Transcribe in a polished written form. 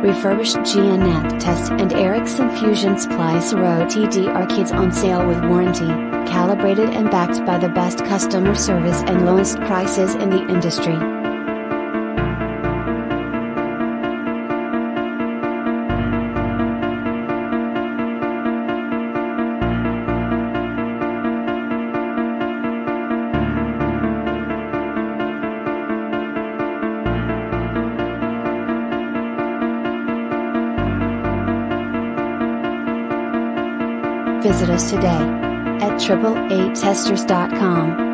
Refurbished GNet Test and Ericsson Fusion Splicer OTD arcades on sale with warranty, calibrated and backed by the best customer service and lowest prices in the industry. Visit us today at AAAATesters.com.